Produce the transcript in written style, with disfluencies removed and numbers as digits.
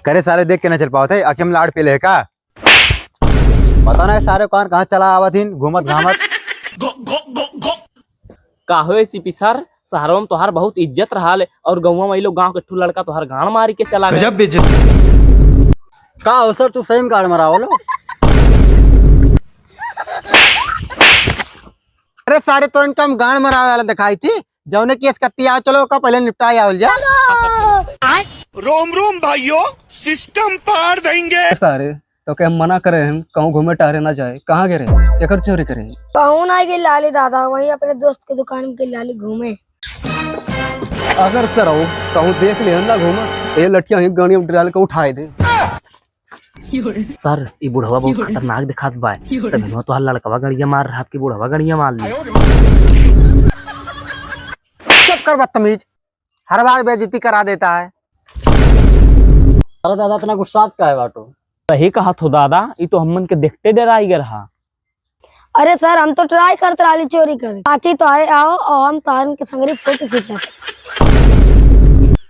करे सारे देख के न चल पाओ थे अकेम लाड़ पे ले का पता नहीं सारे कौन कहाँ चला आवत हिन घूमत घामत। का हो सीपी सर, शहरों में तोहार बहुत इज्जत रहा ले और गाँव में लोग गांव के ठू लड़का तोहार गाड़ मारी के चला गया। का हो सर तू सही में गाड़ मराओ लो। अरे सारे तो इनका हम गाड़ मरावे वाला दिखाई थी जौने केस कत्ती आ चलो का पहले निपटाए आवल जा। रोम रोम भाइयों, सिस्टम पार देंगे सारे तो क्या हम मना करे हैं कहूँ घूमे टहरे ना जाए, कहाँ गिरे एकर चोरी करे। कहूँ ना कि लाली दादा वहीं अपने दोस्त की दुकान के लाली घूमे। अगर सर हो कहूँ देख ले ना घूमा ये लठिया ही गाड़ी में डाल के उठाए दे। सर ये बुढ़वा बहुत खतरनाक दिखात बा, तभी तो लड़कवा गड़िया मार रहा आपकी बुढ़वा गड़िया मार ली। चुप कर बदतमीज, हर बार बेइज्जती करा देता है। अरे दादा इतना गुस्सा का है बाटो। सही कहा तो दादा, ये तो हमन के देखते डराई गए रहा। अरे सर हम तो ट्राई करते रही चोरी करे ताकि तुम्हारे आओ और हम तुम्हारे के संगरी फोटो खींचा।